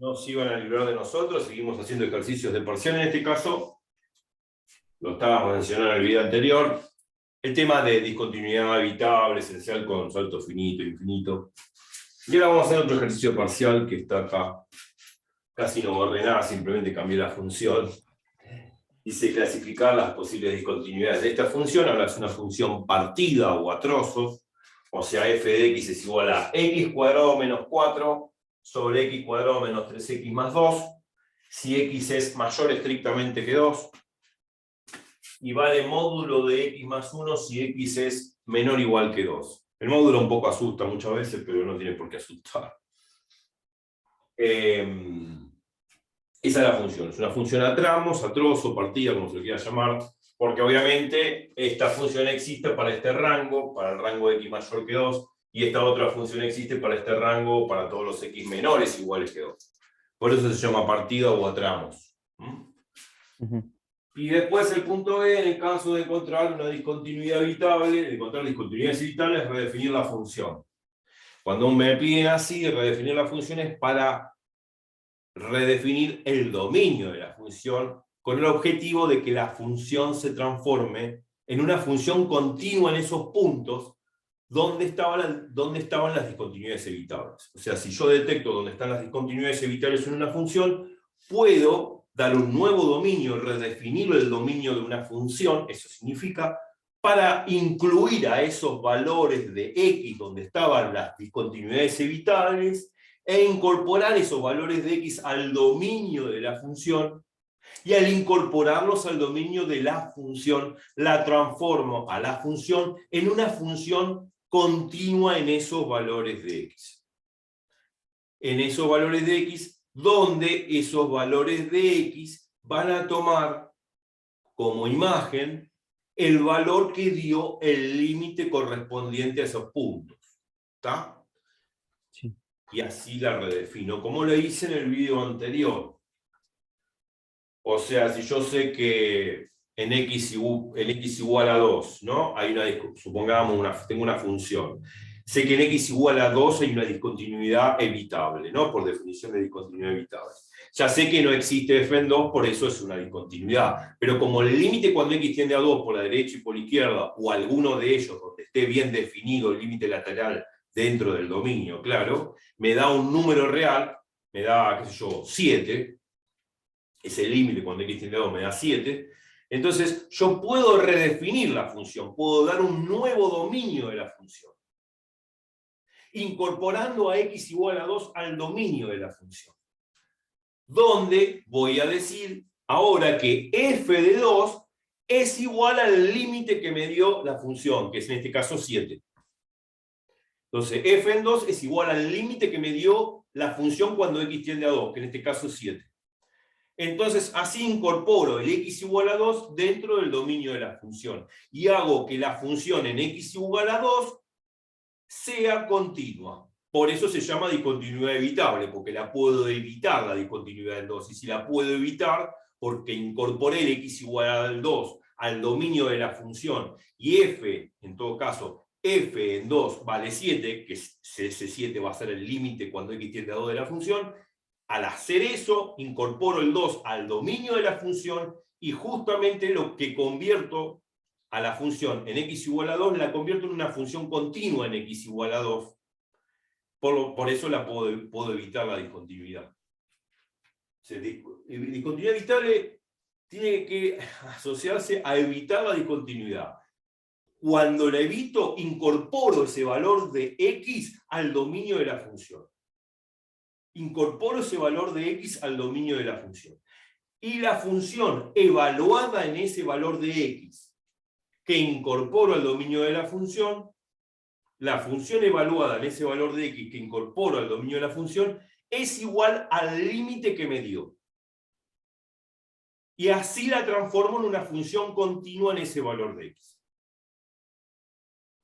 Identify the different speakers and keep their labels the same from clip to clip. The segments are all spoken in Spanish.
Speaker 1: no se iban a librar de nosotros, seguimos haciendo ejercicios de parcial en este caso, lo estábamos mencionando en el video anterior, el tema de discontinuidad evitable, esencial con salto finito, infinito. Y ahora vamos a hacer otro ejercicio parcial que está acá, casi no borré nada, simplemente cambié la función. Dice clasificar las posibles discontinuidades de esta función, ahora es una función partida o a trozos, o sea, f de x es igual a x cuadrado menos 4 sobre x cuadrado menos 3x más 2, si x es mayor estrictamente que 2, y vale módulo de x más 1 si x es menor o igual que 2. El módulo un poco asusta muchas veces, pero no tiene por qué asustar. Esa es la función, es una función a tramos, a trozo, partida, como se lo quiera llamar, porque obviamente esta función existe para este rango, para el rango de x mayor que 2, y esta otra función existe para este rango, para todos los x menores iguales que 2. Por eso se llama partida o a tramos. Y después el punto E, en el caso de encontrar una discontinuidad evitable, de encontrar discontinuidades evitables, es redefinir la función. Cuando me piden así, redefinir la función es para redefinir el dominio de la función con el objetivo de que la función se transforme en una función continua en esos puntos donde estaban las discontinuidades evitables. O sea, si yo detecto dónde están las discontinuidades evitables en una función, puedo dar un nuevo dominio, redefinir el dominio de una función, eso significa, para incluir a esos valores de x donde estaban las discontinuidades evitables, e incorporar esos valores de x al dominio de la función, y al incorporarlos al dominio de la función, la transformo a la función en una función continua en esos valores de x. En esos valores de x, donde esos valores de x van a tomar como imagen el valor que dio el límite correspondiente a esos puntos. ¿Está?
Speaker 2: Sí.
Speaker 1: Y así la redefino, como lo hice en el video anterior. O sea, si yo sé que en x igual a 2, ¿no? Hay supongamos, tengo una función. Sé que en x igual a 2 hay una discontinuidad evitable, ¿no? Por definición de discontinuidad evitable. Ya sé que no existe f en 2, por eso es una discontinuidad. Pero como el límite cuando x tiende a 2 por la derecha y por la izquierda, o alguno de ellos donde esté bien definido el límite lateral dentro del dominio, claro, me da un número real, me da, qué sé yo, 7, ese límite cuando x tiende a 2 me da 7, entonces yo puedo redefinir la función, puedo dar un nuevo dominio de la función, incorporando a x igual a 2 al dominio de la función, donde voy a decir ahora que f de 2 es igual al límite que me dio la función, que es en este caso 7. Entonces, f en 2 es igual al límite que me dio la función cuando x tiende a 2, que en este caso es 7. Entonces, así incorporo el x igual a 2 dentro del dominio de la función. Y hago que la función en x igual a 2 sea continua. Por eso se llama discontinuidad evitable, porque la puedo evitar la discontinuidad en 2. Y si la puedo evitar, porque incorporé el x igual al 2 al dominio de la función, y f, en todo caso, f en 2 vale 7, que ese 7 va a ser el límite cuando x tiende a 2 de la función. Al hacer eso, incorporo el 2 al dominio de la función y justamente lo que convierto a la función en x igual a 2, la convierto en una función continua en x igual a 2. Por eso puedo evitar la discontinuidad. Discontinuidad evitable tiene que asociarse a evitar la discontinuidad. Cuando la evito, incorporo ese valor de x al dominio de la función. Incorporo ese valor de x al dominio de la función. Y la función evaluada en ese valor de x, que incorporo al dominio de la función evaluada en ese valor de x, que incorporo al dominio de la función, es igual al límite que me dio. Y así la transformo en una función continua en ese valor de x.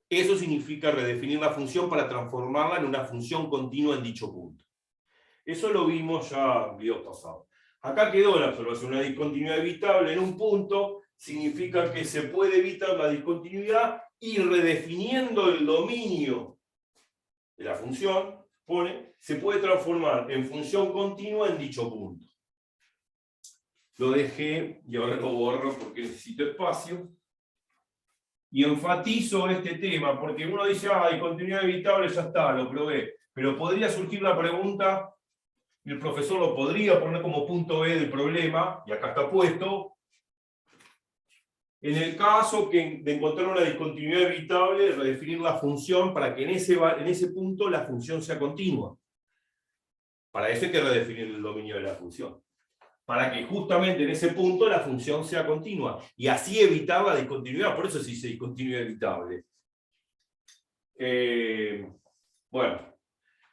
Speaker 1: Eso significa redefinir la función para transformarla en una función continua en dicho punto. Eso lo vimos ya en videos pasados. Acá quedó la observación. Una discontinuidad evitable en un punto significa que se puede evitar la discontinuidad y redefiniendo el dominio de la función, se puede transformar en función continua en dicho punto. Lo dejé y ahora lo borro porque necesito espacio. Y enfatizo este tema porque uno dice, ay, continuidad evitable, ya está, lo probé. Pero podría surgir la pregunta, y el profesor lo podría poner como punto B del problema, y acá está puesto, en el caso de encontrar una discontinuidad evitable, redefinir la función para que en ese punto la función sea continua. Para eso hay que redefinir el dominio de la función. Para que justamente en ese punto la función sea continua. Y así evitar la discontinuidad. Por eso se dice discontinuidad evitable. Bueno,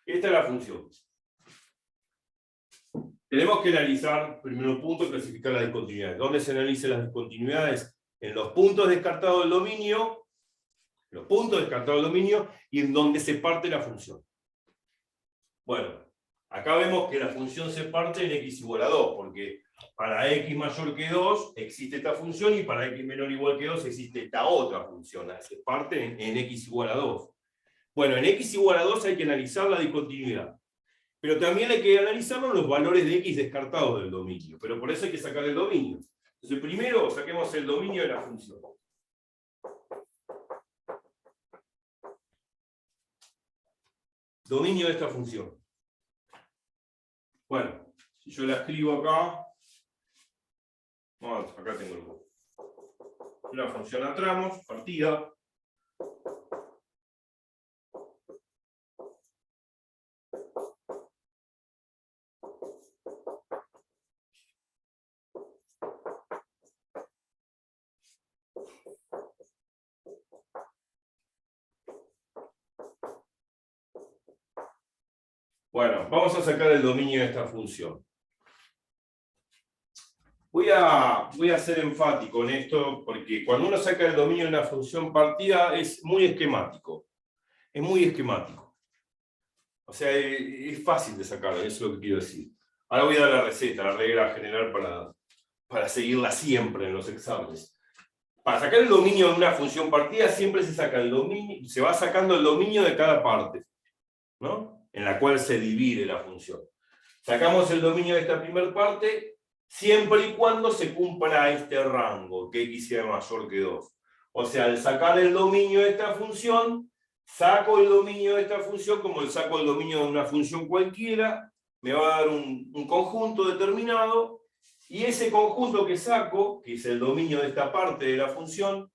Speaker 1: esta es la función. Tenemos que analizar, primero punto, clasificar las discontinuidades. ¿Dónde se analizan las discontinuidades? En los puntos descartados del dominio, y en donde se parte la función. Bueno, acá vemos que la función se parte en x igual a 2, porque para x mayor que 2 existe esta función y para x menor o igual que 2 existe esta otra función. Se parte en x igual a 2. Bueno, en x igual a 2 hay que analizar la discontinuidad. Pero también hay que analizar los valores de x descartados del dominio. Pero por eso hay que sacar el dominio. Entonces primero saquemos el dominio de la función. Dominio de esta función. Bueno, si yo la escribo acá, acá tengo una función a tramos, partida. Bueno, vamos a sacar el dominio de esta función. Voy a ser enfático en esto, porque cuando uno saca el dominio de una función partida es muy esquemático. Es muy esquemático. O sea, es fácil de sacarlo, eso es lo que quiero decir. Ahora voy a dar la receta, la regla general para seguirla siempre en los exámenes. Para sacar el dominio de una función partida siempre se saca el dominio, se va sacando el dominio de cada parte, ¿no? En la cual se divide la función. Sacamos el dominio de esta primera parte siempre y cuando se cumpla este rango, que x sea mayor que 2. O sea, al sacar el dominio de esta función, saco el dominio de esta función como saco el dominio de una función cualquiera, me va a dar un conjunto determinado, y ese conjunto que saco, que es el dominio de esta parte de la función,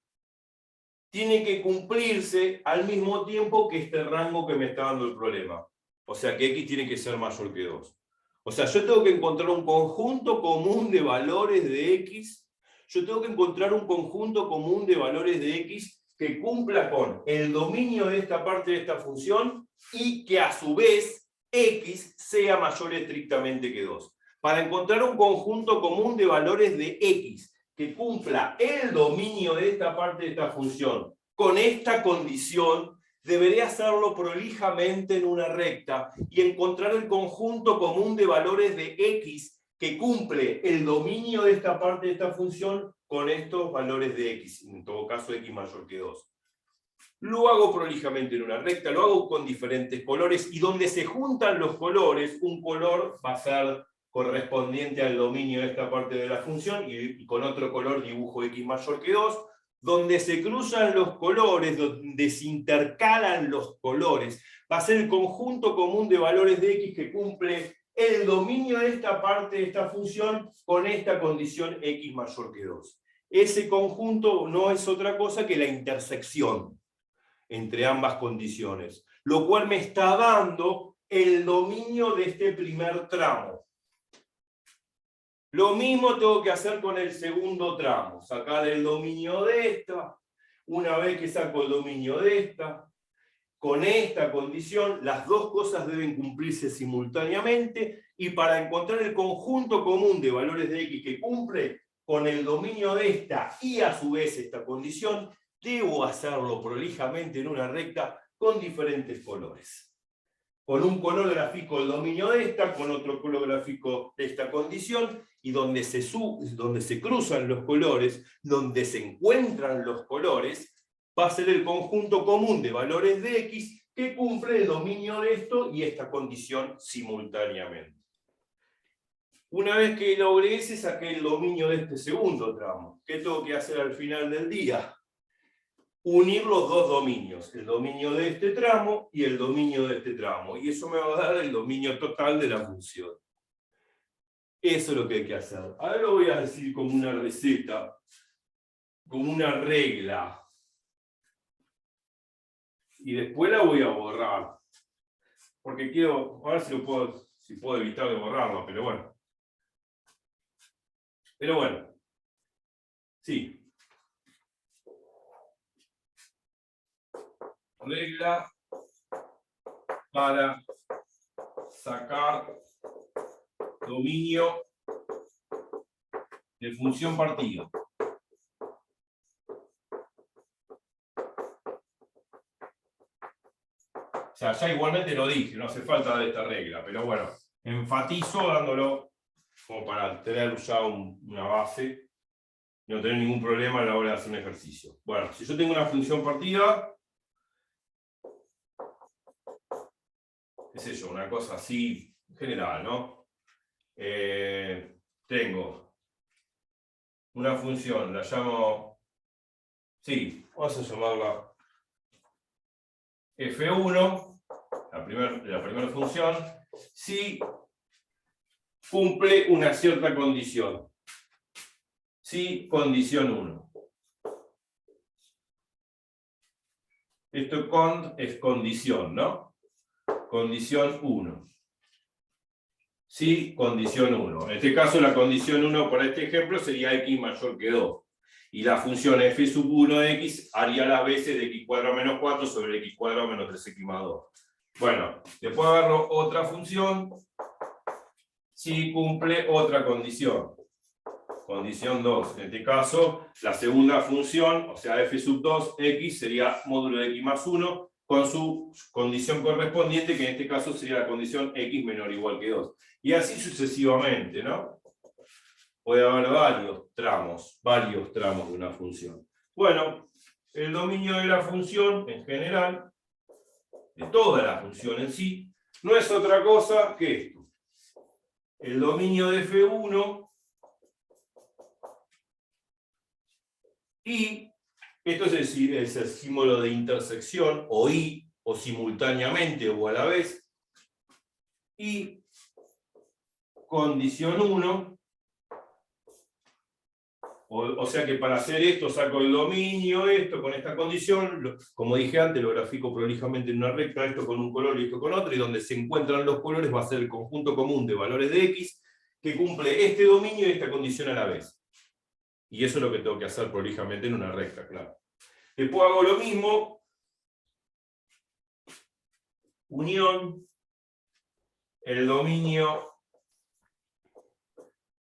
Speaker 1: tiene que cumplirse al mismo tiempo que este rango que me está dando el problema. O sea que x tiene que ser mayor que 2. O sea, yo tengo que encontrar un conjunto común de valores de x. Yo tengo que encontrar un conjunto común de valores de x que cumpla con el dominio de esta parte de esta función y que a su vez x sea mayor estrictamente que 2. Para encontrar un conjunto común de valores de x que cumpla el dominio de esta parte de esta función con esta condición, deberé hacerlo prolijamente en una recta y encontrar el conjunto común de valores de x que cumple el dominio de esta parte de esta función con estos valores de x, en todo caso x mayor que 2. Lo hago prolijamente en una recta, lo hago con diferentes colores, y donde se juntan los colores, un color va a ser correspondiente al dominio de esta parte de la función, y con otro color dibujo x mayor que 2, donde se cruzan los colores, donde se intercalan los colores, va a ser el conjunto común de valores de x que cumple el dominio de esta parte de esta función con esta condición x mayor que 2. Ese conjunto no es otra cosa que la intersección entre ambas condiciones, lo cual me está dando el dominio de este primer tramo. Lo mismo tengo que hacer con el segundo tramo, sacar el dominio de esta. Una vez que saco el dominio de esta, con esta condición, las dos cosas deben cumplirse simultáneamente, y para encontrar el conjunto común de valores de x que cumple con el dominio de esta y a su vez esta condición, debo hacerlo prolijamente en una recta con diferentes colores. Con un color grafico el dominio de esta, con otro color grafico esta condición, y donde se cruzan los colores, donde se encuentran los colores, va a ser el conjunto común de valores de x que cumple el dominio de esto y esta condición simultáneamente. Una vez que logré ese, saqué el dominio de este segundo tramo. ¿Qué tengo que hacer al final del día? Unir los dos dominios, el dominio de este tramo y el dominio de este tramo. Y eso me va a dar el dominio total de la función. Eso es lo que hay que hacer. Ahora lo voy a decir como una receta, como una regla. Y después la voy a borrar. Porque quiero, a ver si puedo evitar de borrarlo, pero bueno. Sí. Regla para sacar dominio de función partido. O sea, ya igualmente lo dije, no hace falta dar esta regla, pero bueno, enfatizo dándolo como para tener ya una base y no tener ningún problema a la hora de hacer un ejercicio. Bueno, si yo tengo una función partida, qué sé yo, una cosa así general, ¿no? Tengo una función, la llamo, sí, vamos a llamarla F1, la primera función, si cumple una cierta condición. Si condición 1. Esto es condición, ¿no? Condición 1. Si condición 1. En este caso la condición 1 para este ejemplo sería x mayor que 2. Y la función f sub 1 de x haría las veces de x cuadrado menos 4 sobre x cuadrado menos 3x más 2. Bueno, después agarro otra función si cumple otra condición. Condición 2. En este caso, la segunda función, o sea, f sub 2x sería módulo de x más 1 con su condición correspondiente, que en este caso sería la condición x menor o igual que 2. Y así sucesivamente, ¿no? Puede haber varios tramos de una función. Bueno, el dominio de la función en general, de toda la función en sí, no es otra cosa que esto. El dominio de F1 y esto es el símbolo de intersección, o y, o simultáneamente, o a la vez, y condición 1, o sea que para hacer esto saco el dominio, esto con esta condición, como dije antes, lo grafico prolijamente en una recta, esto con un color y esto con otro, y donde se encuentran los colores va a ser el conjunto común de valores de x, que cumple este dominio y esta condición a la vez. Y eso es lo que tengo que hacer prolijamente en una recta, claro. Después hago lo mismo, unión, el dominio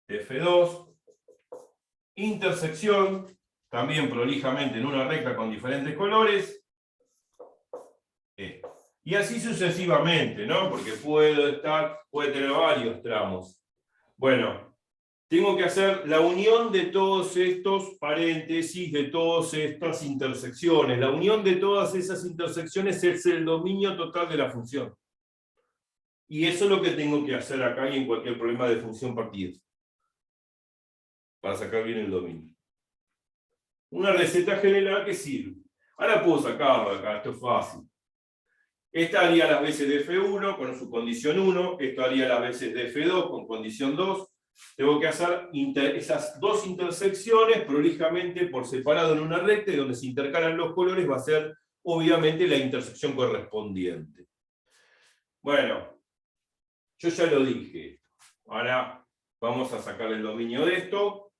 Speaker 1: de F2, intersección, también prolijamente en una recta con diferentes colores, y así sucesivamente, ¿no? Porque puede tener varios tramos. Bueno, tengo que hacer la unión de todos estos paréntesis, de todas estas intersecciones. La unión de todas esas intersecciones es el dominio total de la función. Y eso es lo que tengo que hacer acá y en cualquier problema de función partida, para sacar bien el dominio. Una receta general que sirve. Ahora puedo sacarlo acá, esto es fácil. Esta haría las veces de F1 con su condición 1, esto haría las veces de F2 con condición 2. Tengo que hacer esas dos intersecciones prolijamente por separado en una recta, y donde se intercalan los colores va a ser obviamente la intersección correspondiente. Bueno, yo ya lo dije. Ahora vamos a sacar el dominio de esto,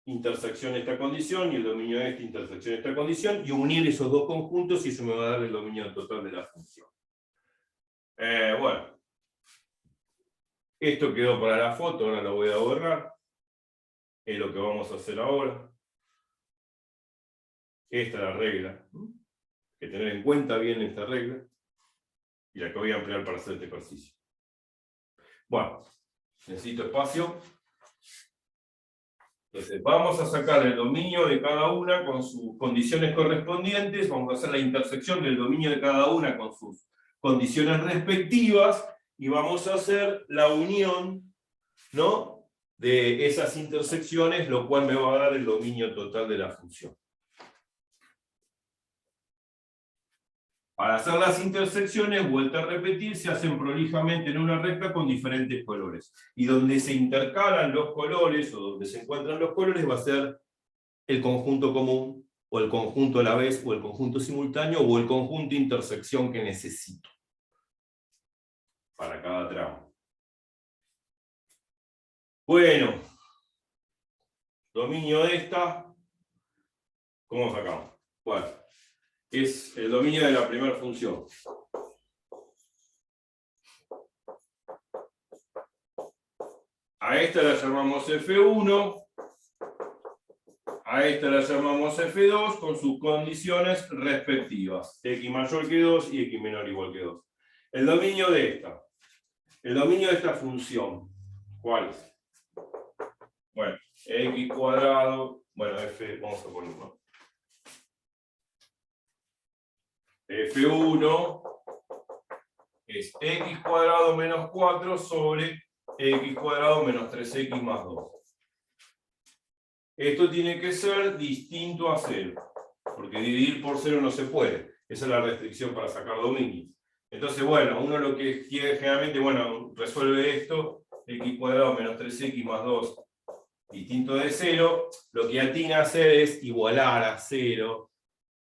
Speaker 1: intersección de esta condición, y el dominio de esta, intersección de esta condición, y unir esos dos conjuntos, y eso me va a dar el dominio total de la función. Bueno. Esto quedó para la foto, ahora lo voy a borrar. Es lo que vamos a hacer ahora. Esta es la regla. Hay que tener en cuenta bien esta regla. Y la que voy a emplear para hacer este ejercicio. Bueno, necesito espacio. Entonces, vamos a sacar el dominio de cada una con sus condiciones correspondientes, vamos a hacer la intersección del dominio de cada una con sus condiciones respectivas, y vamos a hacer la unión, ¿no?, de esas intersecciones, lo cual me va a dar el dominio total de la función. Para hacer las intersecciones, vuelta a repetir, se hacen prolijamente en una recta con diferentes colores. Y donde se intercalan los colores, o donde se encuentran los colores, va a ser el conjunto común, o el conjunto a la vez, o el conjunto simultáneo, o el conjunto intersección que necesito para cada tramo. Bueno, dominio de esta, ¿cómo sacamos? Bueno, es el dominio de la primera función. A esta la llamamos F1, a esta la llamamos F2 con sus condiciones respectivas, x mayor que 2 y x menor o igual que 2. El dominio de esta función, ¿cuál es? Bueno, x cuadrado, bueno, f, vamos a ponerlo. F1 es x cuadrado menos 4 sobre x cuadrado menos 3x más 2. Esto tiene que ser distinto a 0, porque dividir por 0 no se puede. Esa es la restricción para sacar dominios. Entonces, bueno, uno lo que quiere generalmente, bueno, resuelve esto, x cuadrado menos 3x más 2, distinto de 0, lo que atina a hacer es igualar a 0,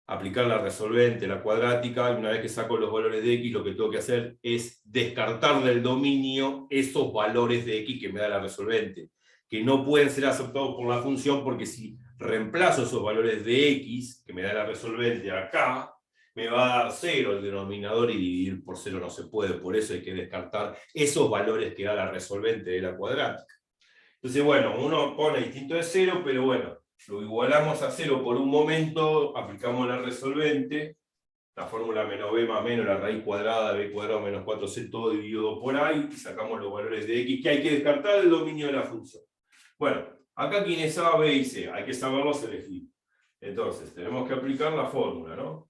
Speaker 1: aplicar la resolvente, la cuadrática, y una vez que saco los valores de x, lo que tengo que hacer es descartar del dominio esos valores de x que me da la resolvente, que no pueden ser aceptados por la función, porque si reemplazo esos valores de x, que me da la resolvente acá, me va a dar 0 el denominador, y dividir por 0 no se puede, por eso hay que descartar esos valores que da la resolvente de la cuadrática. Entonces, bueno, uno pone distinto de 0, pero bueno, lo igualamos a 0 por un momento, aplicamos la resolvente, la fórmula menos b más menos la raíz cuadrada de b cuadrado menos 4c, todo dividido por a, y sacamos los valores de x, que hay que descartar del dominio de la función. Bueno, acá quienes a, b y c, hay que saberlos elegir. Entonces, tenemos que aplicar la fórmula, ¿no?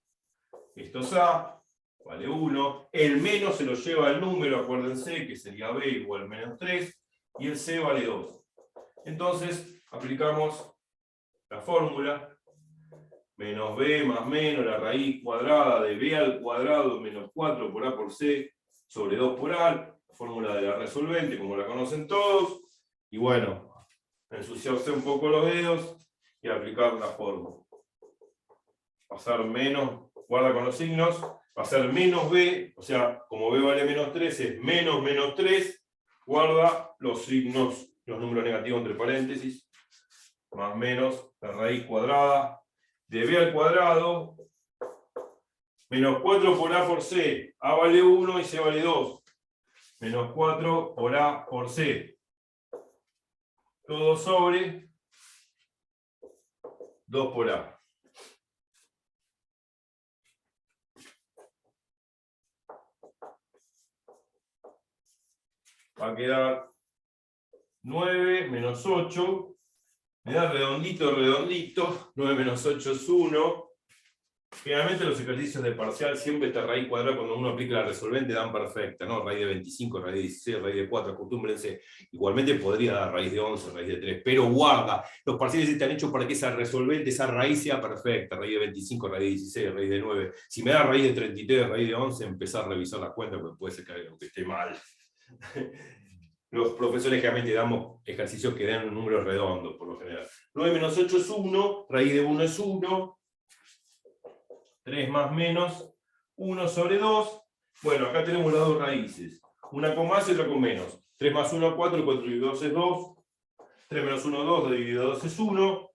Speaker 1: Esto es a, vale 1, el menos se lo lleva el número, acuérdense, que sería b igual menos 3, y el c vale 2. Entonces, aplicamos la fórmula, menos b más menos la raíz cuadrada de b al cuadrado menos 4 por a por c sobre 2 por a, la fórmula de la resolvente, como la conocen todos, y bueno, ensuciarse un poco los dedos y aplicar la fórmula. Pasar menos, guarda con los signos, va a ser menos b, o sea, como b vale menos 3, es menos menos 3, guarda los signos, los números negativos entre paréntesis, más menos la raíz cuadrada de b al cuadrado menos 4 por a por c. A vale 1 y c vale 2. Menos 4 por a por c. Todo sobre 2 por a. Va a quedar 9 menos 8. Me da redondito, redondito. 9 menos 8 es 1. Generalmente los ejercicios de parcial siempre esta raíz cuadrada, cuando uno aplica la resolvente, dan perfecta, ¿no? Raíz de 25, raíz de 16, raíz de 4, acostúmbrense. Igualmente podría dar raíz de 11, raíz de 3, pero guarda, los parciales están hechos para que esa resolvente, esa raíz sea perfecta, raíz de 25, raíz de 16, raíz de 9. Si me da raíz de 33, raíz de 11, empezar a revisar las cuentas, porque puede ser que esté mal. Los profesores generalmente damos ejercicios que dan un número redondo, por lo general. 9 menos 8 es 1, raíz de 1 es 1, 3 más menos 1 sobre 2. Bueno, acá tenemos las dos raíces. Una con más y otra con menos. 3 más 1, 4, 4 dividido 2 es 2. 3 menos 1, 2, 2 dividido 2 es 1.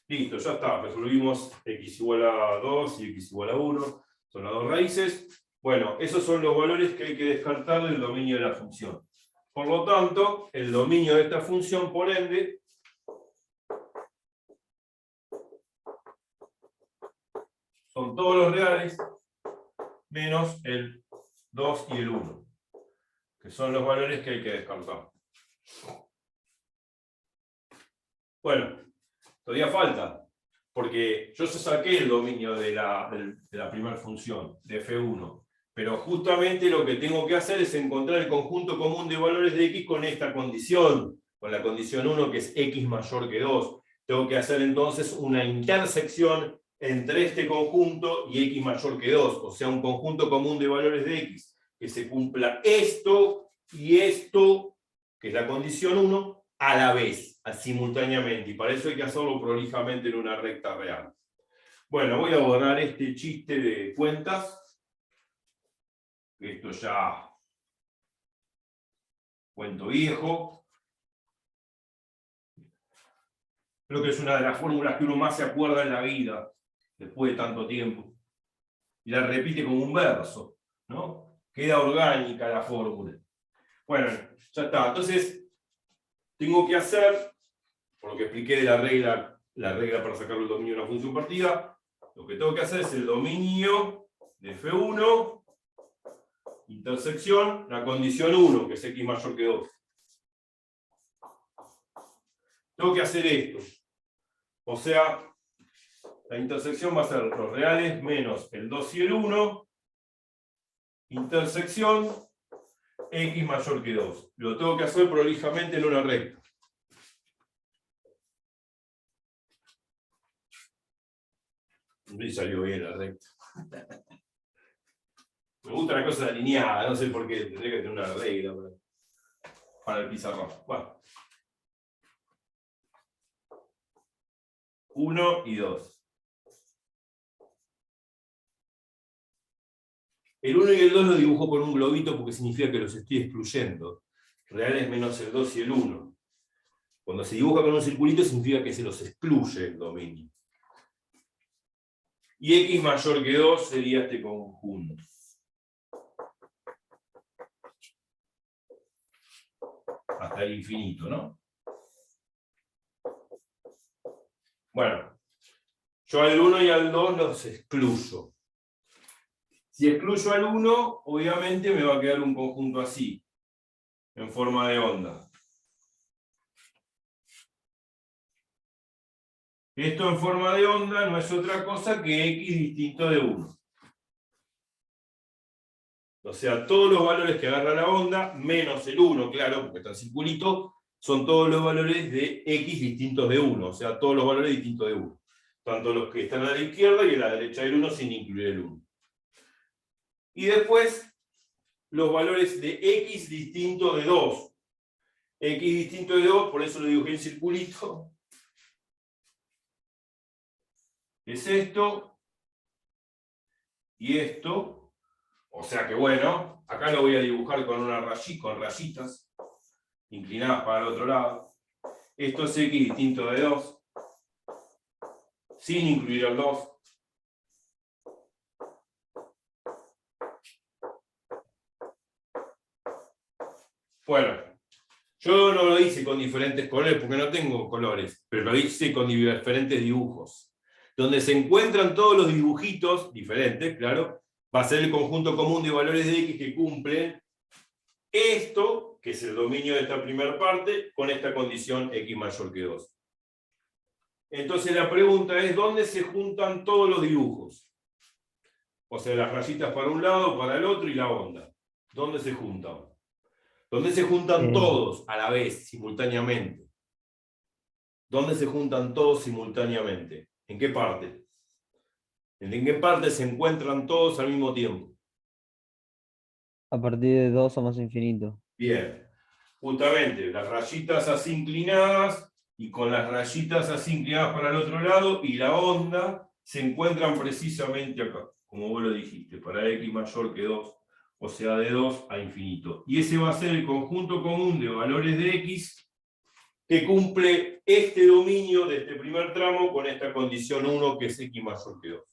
Speaker 1: Listo, ya está. Resolvimos x igual a 2 y x igual a 1. Son las dos raíces. Bueno, esos son los valores que hay que descartar del dominio de la función. Por lo tanto, el dominio de esta función, por ende, son todos los reales menos el 2 y el 1, que son los valores que hay que descartar. Bueno, todavía falta, porque yo ya saqué el dominio de la primera función, de F1, pero justamente lo que tengo que hacer es encontrar el conjunto común de valores de x con esta condición, con la condición 1 que es x mayor que 2. Tengo que hacer entonces una intersección entre este conjunto y x mayor que 2, o sea, un conjunto común de valores de x, que se cumpla esto y esto, que es la condición 1, a la vez, simultáneamente, y para eso hay que hacerlo prolijamente en una recta real. Bueno, voy a borrar este chiste de cuentas. Esto ya cuento viejo. Creo que es una de las fórmulas que uno más se acuerda en la vida, después de tanto tiempo. Y la repite como un verso, ¿no? Queda orgánica la fórmula. Bueno, ya está. Entonces, tengo que hacer, por lo que expliqué de la regla para sacar el dominio de una función partida, lo que tengo que hacer es el dominio de F1, intersección, la condición 1, que es x mayor que 2. Tengo que hacer esto. O sea, la intersección va a ser los reales menos el 2 y el 1, intersección, x mayor que 2. Lo tengo que hacer prolijamente en una recta. Me salió bien la recta. Me gusta la cosa alineada, no sé por qué, tendría que tener una regla para el pizarrón. Bueno. 1 y 2. El 1 y el 2 lo dibujo con un globito porque significa que los estoy excluyendo. Reales menos el 2 y el 1. Cuando se dibuja con un circulito significa que se los excluye el dominio. Y x mayor que 2 sería este conjunto. Hasta el infinito, ¿no? Bueno, yo al 1 y al 2 los excluyo. Si excluyo al 1, obviamente me va a quedar un conjunto así, en forma de onda. Esto en forma de onda no es otra cosa que x distinto de 1. O sea, todos los valores que agarra la onda, menos el 1, claro, porque está en circulito, son todos los valores de x distintos de 1. O sea, todos los valores distintos de 1. Tanto los que están a la izquierda y a la derecha del 1 sin incluir el 1. Y después, los valores de x distinto de 2. X distinto de 2, por eso lo dibujé en circulito. Es esto. Y esto. O sea que bueno, acá lo voy a dibujar con una rayita, con rayitas, inclinadas para el otro lado. Esto es x distinto de 2, sin incluir el 2. Bueno, yo no lo hice con diferentes colores porque no tengo colores, pero lo hice con diferentes dibujos. Donde se encuentran todos los dibujitos diferentes, claro, va a ser el conjunto común de valores de x que cumplen esto, que es el dominio de esta primera parte, con esta condición x mayor que 2. Entonces la pregunta es, ¿dónde se juntan todos los dibujos? O sea, las rayitas para un lado, para el otro y la onda. ¿Dónde se juntan? ¿Dónde se juntan todos a la vez, simultáneamente? ¿Dónde se juntan todos simultáneamente? ¿En qué parte? ¿En qué parte se encuentran todos al mismo tiempo?
Speaker 2: A partir de 2 o más infinito.
Speaker 1: Bien. Justamente, las rayitas así inclinadas y con las rayitas así inclinadas para el otro lado y la onda se encuentran precisamente acá, como vos lo dijiste, para x mayor que 2, o sea, de 2 a infinito. Y ese va a ser el conjunto común de valores de x que cumple este dominio de este primer tramo con esta condición 1 que es x mayor que 2.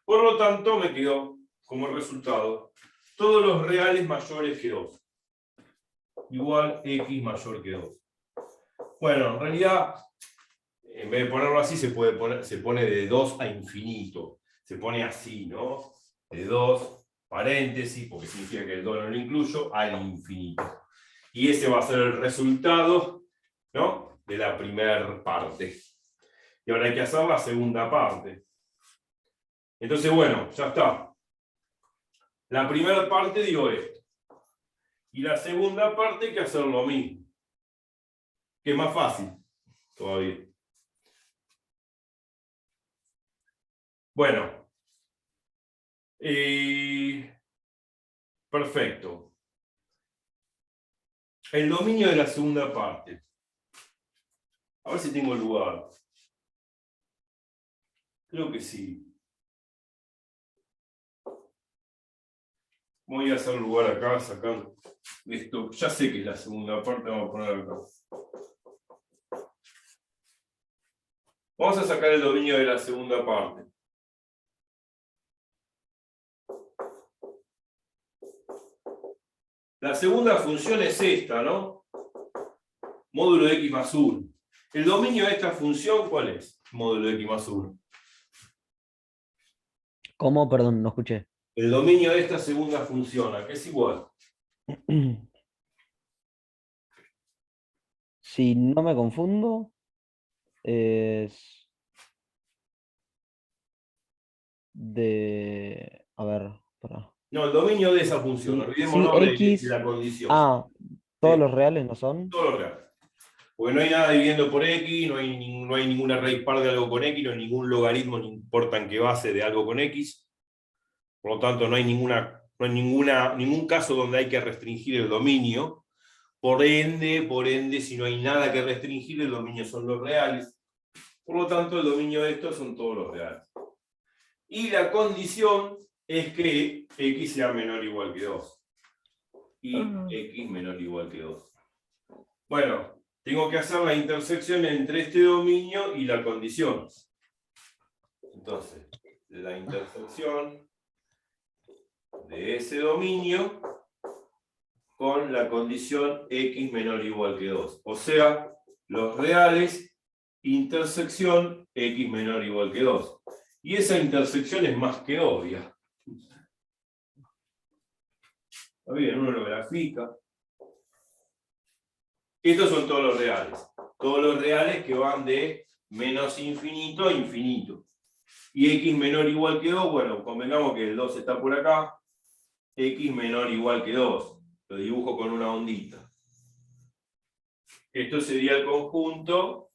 Speaker 1: Por lo tanto, me quedó como resultado todos los reales mayores que 2. Igual x mayor que 2. Bueno, en realidad, en vez de ponerlo así, se pone de 2 a infinito. Se pone así, ¿no? De 2, paréntesis, porque significa que el 2 no lo incluyo, al infinito. Y ese va a ser el resultado, ¿no? de la primera parte. Y ahora hay que hacer la segunda parte. Entonces, bueno, ya está. La primera parte dio esto. Y la segunda parte hay que hacer lo mismo. Que es más fácil todavía. Bueno. Perfecto. El dominio de la segunda parte. A ver si tengo lugar. Creo que sí. Voy a hacer lugar acá, sacando esto. Ya sé que es la segunda parte, vamos a poner acá. Vamos a sacar el dominio de la segunda parte. La segunda función es esta, ¿no? Módulo de x más 1. ¿El dominio de esta función cuál es? Módulo de x más 1.
Speaker 2: ¿Cómo? Perdón, no escuché.
Speaker 1: El dominio de esta segunda función, ¿a qué es igual?
Speaker 2: Si no me confundo, es de... A ver, para.
Speaker 1: No, el dominio de esa función.
Speaker 2: Si
Speaker 1: Olvidémonos de
Speaker 2: X...
Speaker 1: la condición.
Speaker 2: Ah, todos los reales no son.
Speaker 1: Todo lo real. Porque no hay nada dividiendo por x, no hay ninguna raíz par de algo con x, no hay ningún logaritmo, no importa en qué base de algo con x. Por lo tanto, no hay ningún caso donde hay que restringir el dominio. Por ende, si no hay nada que restringir, el dominio son los reales. Por lo tanto, el dominio de estos son todos los reales. Y la condición es que x sea menor o igual que 2. Y x menor o igual que 2. Bueno, tengo que hacer la intersección entre este dominio y la condición. Entonces, la intersección de ese dominio con la condición x menor o igual que 2. O sea, los reales, intersección x menor o igual que 2. Y esa intersección es más que obvia. Está bien, uno lo grafica. Estos son todos los reales. Todos los reales que van de menos infinito a infinito. Y x menor o igual que 2, bueno, convengamos que el 2 está por acá. X menor o igual que 2. Lo dibujo con una ondita. Esto sería el conjunto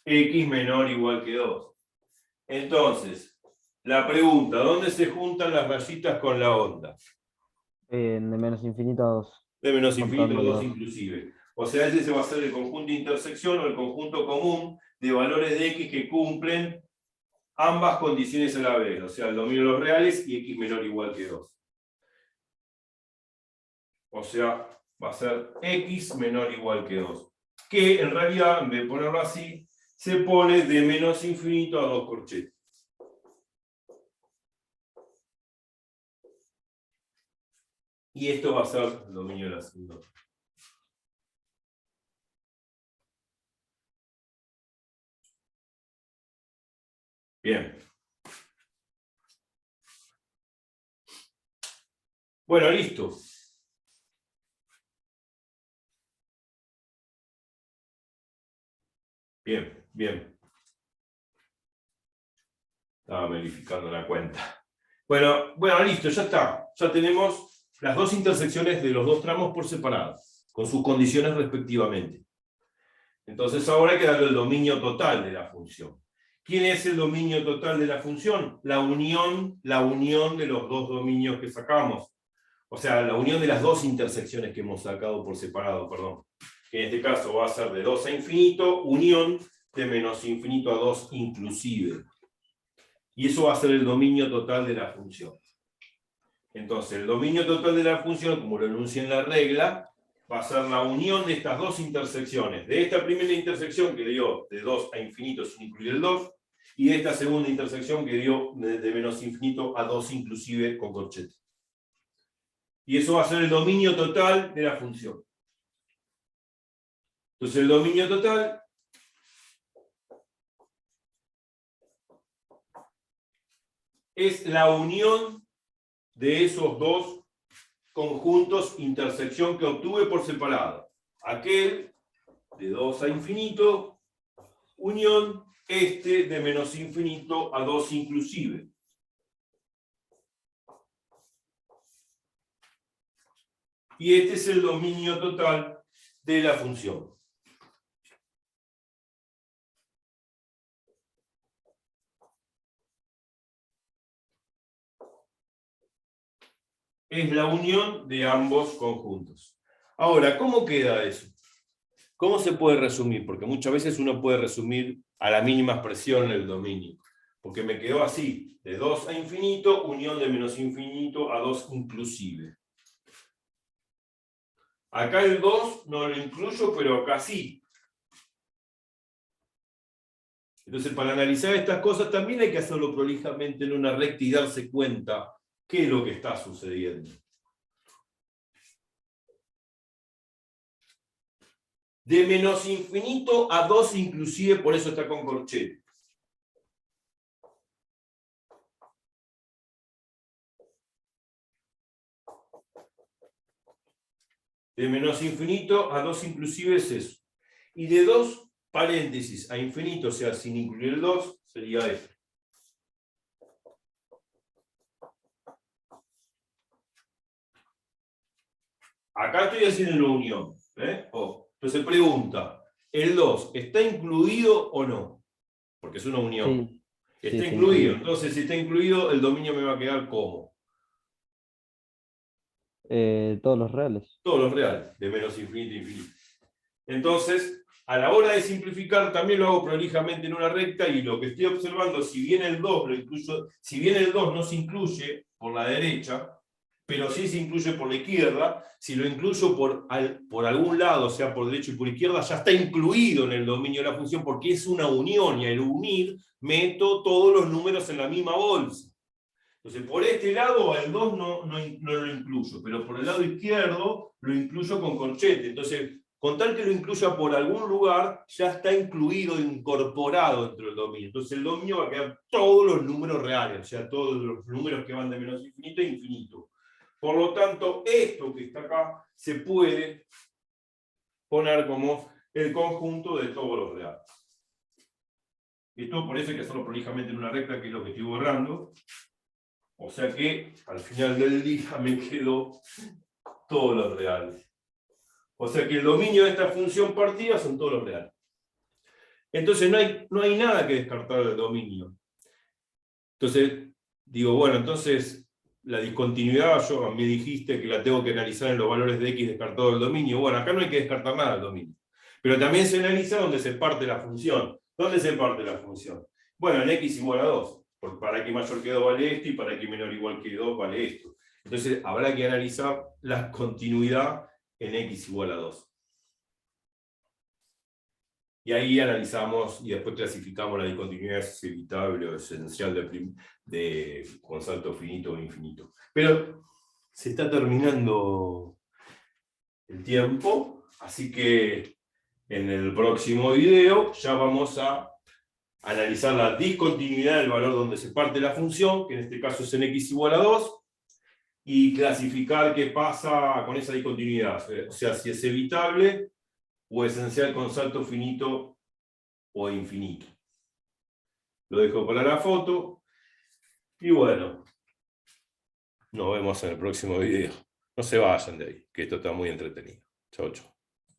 Speaker 1: x menor o igual que 2. Entonces, la pregunta, ¿dónde se juntan las rayitas con la onda?
Speaker 2: De menos infinito a 2.
Speaker 1: De menos infinito a
Speaker 2: Contando
Speaker 1: 2
Speaker 2: dos.
Speaker 1: inclusive. O sea, ese va a ser el conjunto de intersección o el conjunto común de valores de x que cumplen ambas condiciones a la vez. O sea, el dominio de los reales y x menor o igual que 2. O sea, va a ser x menor o igual que 2. Que en realidad, en vez de ponerlo así, se pone de menos infinito a 2 corchetes. Y esto va a ser el dominio de la segunda. Bien. Bueno, listo. Bien, bien. Estaba verificando la cuenta. Bueno, listo, ya está. Ya tenemos las dos intersecciones de los dos tramos por separado, con sus condiciones respectivamente. Entonces ahora hay que darle el dominio total de la función. ¿Quién es el dominio total de la función? La unión de los dos dominios que sacamos. O sea, la unión de las dos intersecciones que hemos sacado por separado, perdón. Que en este caso va a ser de 2 a infinito, unión de menos infinito a 2 inclusive. Y eso va a ser el dominio total de la función. Entonces, el dominio total de la función, como lo enuncia en la regla, va a ser la unión de estas dos intersecciones. De esta primera intersección que dio de 2 a infinito sin incluir el 2, y de esta segunda intersección que dio de menos infinito a 2 inclusive con corchete. Y eso va a ser el dominio total de la función. Entonces, el dominio total es la unión de esos dos conjuntos intersección que obtuve por separado. Aquel de 2 a infinito, unión este de menos infinito a 2 inclusive. Y este es el dominio total de la función. Es la unión de ambos conjuntos. Ahora, ¿cómo queda eso? ¿Cómo se puede resumir? Porque muchas veces uno puede resumir a la mínima expresión el dominio. Porque me quedó así, de 2 a infinito, unión de menos infinito a 2 inclusive. Acá el 2 no lo incluyo, pero acá sí. Entonces, para analizar estas cosas también hay que hacerlo prolijamente en una recta y darse cuenta qué es lo que está sucediendo. De menos infinito a 2 inclusive, por eso está con corchete. De menos infinito a 2 inclusive es eso. Y de 2 paréntesis a infinito, o sea, sin incluir el 2, sería esto. Acá estoy haciendo una unión. Entonces pregunta, ¿el 2 está incluido o no? Porque es una unión.
Speaker 2: Sí,
Speaker 1: Está
Speaker 2: está
Speaker 1: incluido.
Speaker 2: incluido.
Speaker 1: Entonces, si está incluido, el dominio me va a quedar como
Speaker 2: Todos los reales.
Speaker 1: todos los reales, de menos infinito a infinito. Entonces, a la hora de simplificar, también lo hago prolijamente en una recta, y lo que estoy observando, si bien el 2 lo incluyo, si bien el 2 no se incluye por la derecha, pero sí se incluye por la izquierda, si lo incluyo por algún lado, o sea, por derecho y por izquierda, ya está incluido en el dominio de la función, porque es una unión, y al unir meto todos los números en la misma bolsa. Entonces, por este lado, el 2 no lo incluyo, pero por el lado izquierdo lo incluyo con corchete. Entonces, con tal que lo incluya por algún lugar, ya está incluido, incorporado dentro del dominio. Entonces, el dominio va a quedar todos los números reales, o sea, todos los números que van de menos infinito a infinito. Por lo tanto, esto que está acá se puede poner como el conjunto de todos los reales. Esto por eso hay que hacerlo prolijamente en una recta, que es lo que estoy borrando. O sea que al final del día me quedó todos los reales. O sea que el dominio de esta función partida son todos los reales. Entonces no hay nada que descartar del dominio. Entonces, digo, bueno, entonces la discontinuidad, a mí dijiste que la tengo que analizar en los valores de x descartado del dominio. Bueno, acá no hay que descartar nada del dominio. Pero también se analiza dónde se parte la función. ¿Dónde se parte la función? Bueno, en x igual a 2. Porque para x mayor que 2 vale esto, y para x menor igual que 2 vale esto. Entonces habrá que analizar la continuidad en x igual a 2. Y ahí analizamos y después clasificamos la discontinuidad, si es evitable o esencial con salto finito o infinito. Pero se está terminando el tiempo, así que en el próximo video ya vamos a analizar la discontinuidad del valor donde se parte la función, que en este caso es en x igual a 2, y clasificar qué pasa con esa discontinuidad, o sea, si es evitable o esencial con salto finito o infinito. Lo dejo para la foto, y bueno, nos vemos en el próximo video. No se vayan de ahí, que esto está muy entretenido. Chau, chau.